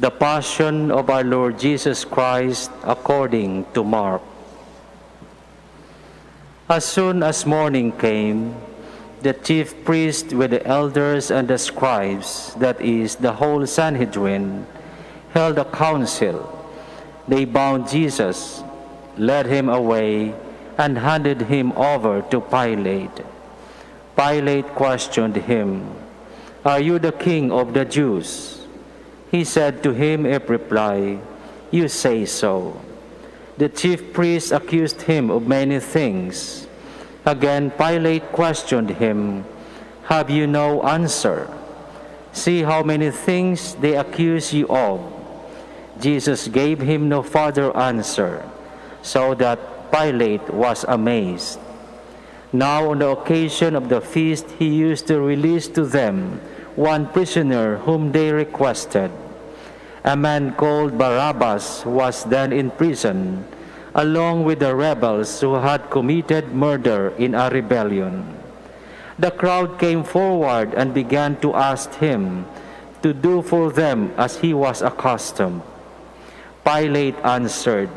The Passion of our Lord Jesus Christ according to Mark. As soon as morning came, the chief priests with the elders and the scribes, that is, the whole Sanhedrin, held a council. They bound Jesus, led him away, and handed him over to Pilate. Pilate questioned him, "Are you the king of the Jews?" He said to him in reply, "You say so." The chief priests accused him of many things. Again Pilate questioned him, "Have you no answer? See how many things they accuse you of." Jesus gave him no further answer, so that Pilate was amazed. Now on the occasion of the feast he used to release to them one prisoner whom they requested. A man called Barabbas was then in prison, along with the rebels who had committed murder in a rebellion. The crowd came forward and began to ask him to do for them as he was accustomed. Pilate answered,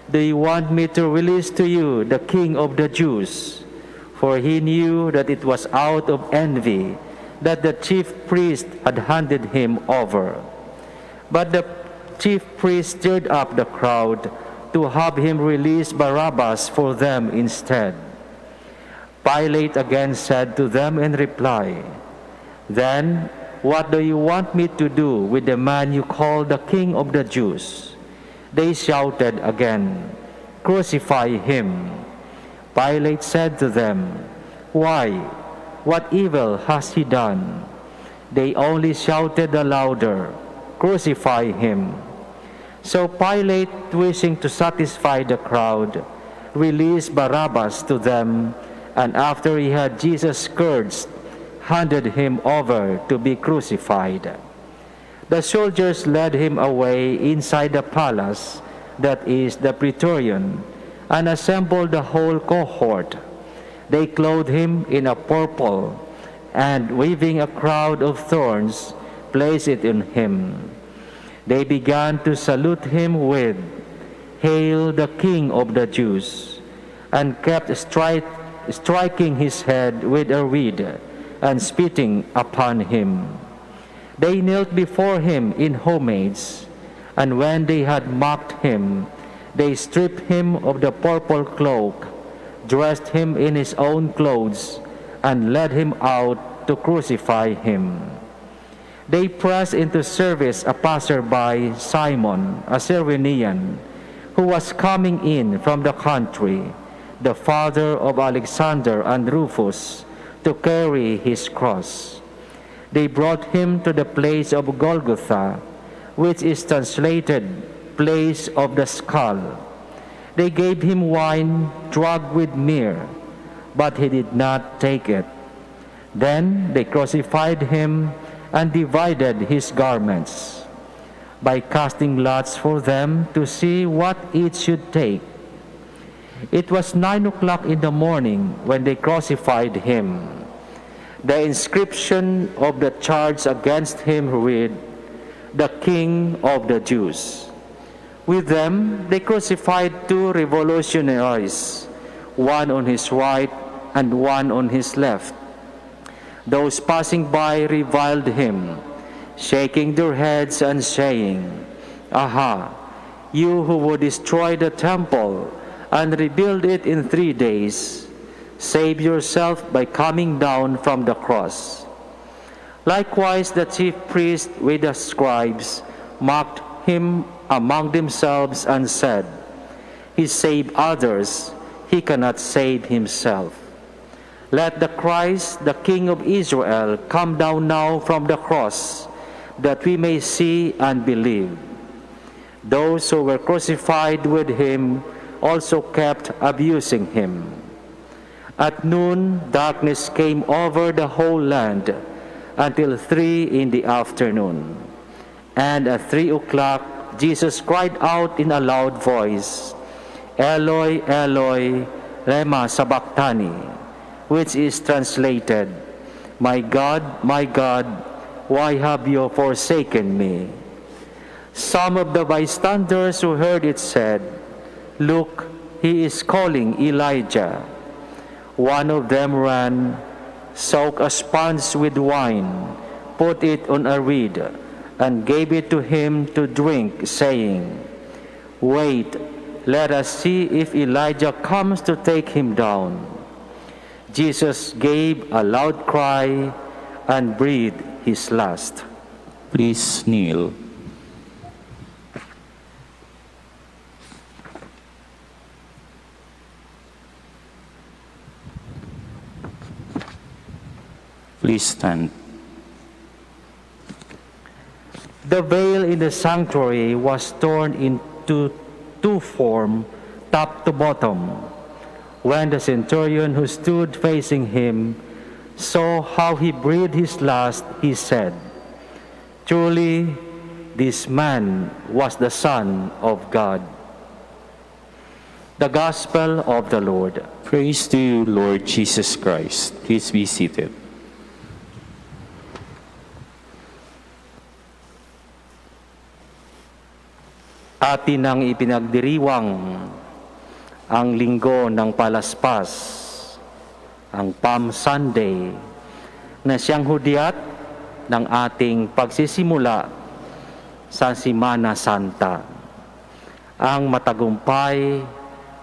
"Do you want me to release to you the King of the Jews?" For he knew that it was out of envy that the chief priest had handed him over. But the chief priest stirred up the crowd to have him release Barabbas for them instead. Pilate again said to them in reply, "Then what do you want me to do with the man you call the King of the Jews?" They shouted again, "Crucify him." Pilate said to them, "Why? What evil has he done?" They only shouted the louder, "Crucify him." So Pilate, wishing to satisfy the crowd, released Barabbas to them, and after he had Jesus scourged, handed him over to be crucified. The soldiers led him away inside the palace, that is, the Praetorium, and assembled the whole cohort. They clothed him in a purple, and weaving a crown of thorns, placed it on him. They began to salute him with, "Hail the King of the Jews," and kept striking his head with a reed and spitting upon him. They knelt before him in homage, and when they had mocked him, they stripped him of the purple cloak, dressed him in his own clothes, and led him out to crucify him. They pressed into service a passerby, Simon, a Cyrenian, who was coming in from the country, the father of Alexander and Rufus, to carry his cross. They brought him to the place of Golgotha, which is translated place of the skull. They gave him wine drugged with myrrh, but he did not take it. Then they crucified him and divided his garments by casting lots for them to see what each should take. It was 9 o'clock in the morning when they crucified him. The inscription of the charge against him read, "The King of the Jews." With them they crucified two revolutionaries, one on his right and one on his left. Those passing by reviled him, shaking their heads and saying, "Aha, you who would destroy the temple and rebuild it in 3 days, save yourself by coming down from the cross." Likewise the chief priests with the scribes mocked him among themselves and said, "He saved others, he cannot save himself. Let the Christ, the King of Israel, come down now from the cross, that we may see and believe." Those who were crucified with him also kept abusing him. At noon, darkness came over the whole land until 3 in the afternoon. And at 3 o'clock, Jesus cried out in a loud voice, "Eloi, Eloi, lema sabachthani," which is translated, my God, why have you forsaken me?" Some of the bystanders who heard it said, "Look, he is calling Elijah." One of them ran, soaked a sponge with wine, put it on a reed, and gave it to him to drink, saying, "Wait, let us see if Elijah comes to take him down." Jesus gave a loud cry and breathed his last. Please kneel. Please stand. The veil in the sanctuary was torn into two form, top to bottom. When the centurion who stood facing him saw how he breathed his last, he said, "Truly, this man was the Son of God." The Gospel of the Lord. Praise to you, Lord Jesus Christ. Please be seated. Atin ang ipinagdiriwang ang linggo ng Palaspas, ang Palm Sunday, na siyang hudyat ng ating pagsisimula sa Semana Santa. Ang matagumpay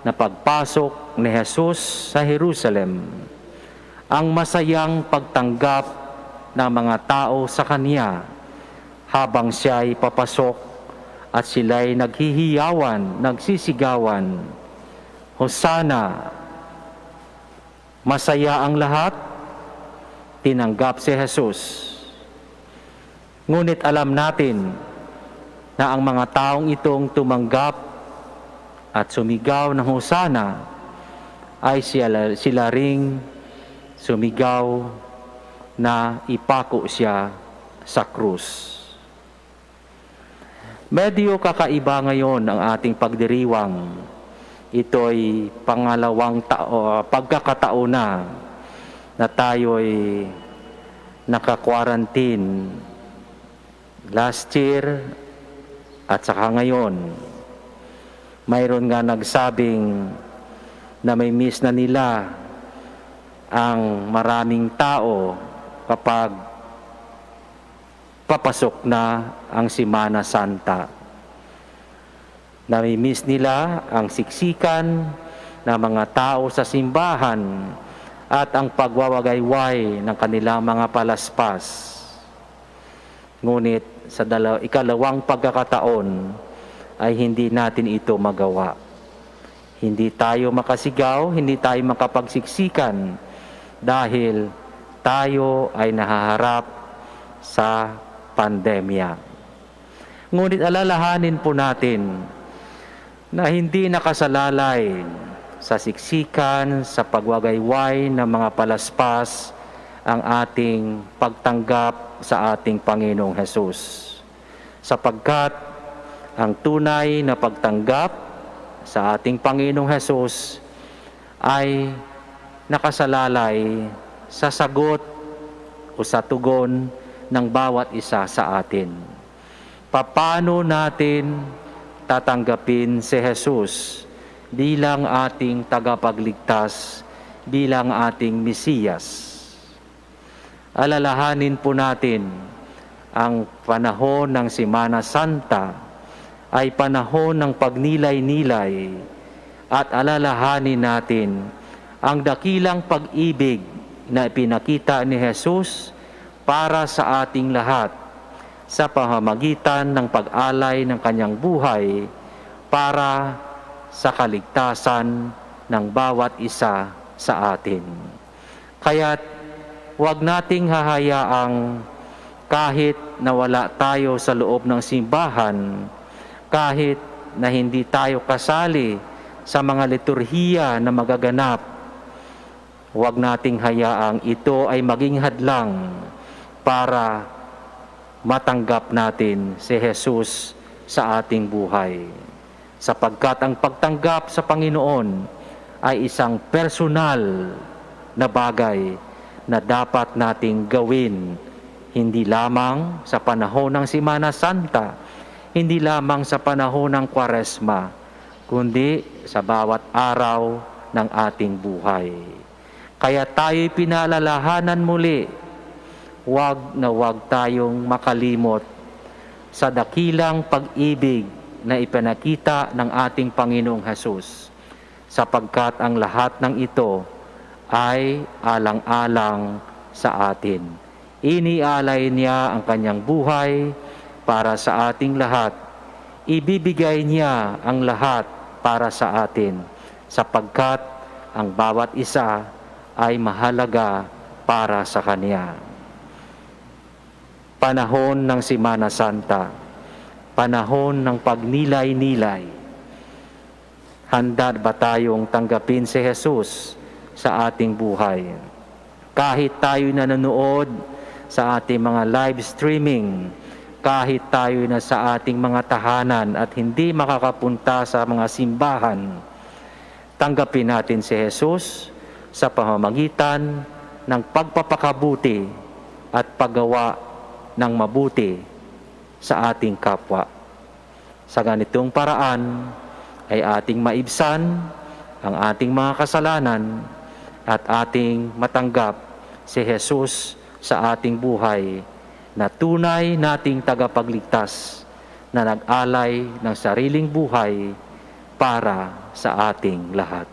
na pagpasok ni Jesus sa Jerusalem, ang masayang pagtanggap ng mga tao sa Kanya habang siya'y papasok at sila'y naghihiyawan, nagsisigawan, "Hosana!" Masaya ang lahat, tinanggap si Jesus. Ngunit alam natin na ang mga taong itong tumanggap at sumigaw ng Hosana ay sila ring sumigaw na ipako siya sa krus. Medyo kakaiba ngayon ang ating pagdiriwang. Ito'y pangalawang pagkakataon na tayo'y naka-quarantine. Last year at saka ngayon. Mayroon nga nagsabing na may miss na nila ang maraming tao kapag papasok na ang Semana Santa. Nami-miss nila ang siksikan ng mga tao sa simbahan at ang pagwawagayway ng kanilang mga palaspas. Ngunit sa ikalawang pagkakataon ay hindi natin ito magawa. Hindi tayo makasigaw, hindi tayo makapagsiksikan dahil tayo ay nahaharap sa pandemya. Ngunit alalahanin po natin na hindi nakasalalay sa siksikan, sa pagwagayway ng mga palaspas ang ating pagtanggap sa ating Panginoong Hesus. Sapagkat ang tunay na pagtanggap sa ating Panginoong Hesus ay nakasalalay sa sagot o sa tugon ng bawat isa sa atin. Paano natin tatanggapin si Jesus bilang ating tagapagligtas, bilang ating Mesiyas? Alalahanin po natin ang panahon ng Semana Santa ay panahon ng pagnilay-nilay at alalahanin natin ang dakilang pag-ibig na ipinakita ni Jesus para sa ating lahat sa pamamagitan ng pag-alay ng kanyang buhay para sa kaligtasan ng bawat isa sa atin. Kaya't huwag nating hahayaang kahit na wala tayo sa loob ng simbahan, kahit na hindi tayo kasali sa mga liturhiya na magaganap, huwag nating hayaang ito ay maging hadlang para matanggap natin si Jesus sa ating buhay. Sapagkat ang pagtanggap sa Panginoon ay isang personal na bagay na dapat nating gawin, hindi lamang sa panahon ng Semana Santa, hindi lamang sa panahon ng Kwaresma, kundi sa bawat araw ng ating buhay. Kaya tayo'y pinalalahanan muli, huwag na huwag tayong makalimot sa dakilang pag-ibig na ipinakita ng ating Panginoong Hesus, sapagkat ang lahat ng ito ay alang-alang sa atin. Inialay niya ang kanyang buhay para sa ating lahat. Ibibigay niya ang lahat para sa atin, sapagkat ang bawat isa ay mahalaga para sa Kanya. Panahon ng Semana Santa, panahon ng pagnilay-nilay. Handa ba tayong tanggapin si Jesus sa ating buhay? Kahit tayo nanonood sa ating mga live streaming, kahit tayo na sa ating mga tahanan at hindi makakapunta sa mga simbahan, tanggapin natin si Jesus sa pamamagitan ng pagpapakabuti at paggawa ng mabuti sa ating kapwa. Sa ganitong paraan ay ating maibsan ang ating mga kasalanan at ating matanggap si Jesus sa ating buhay na tunay nating tagapagligtas na nag-alay ng sariling buhay para sa ating lahat.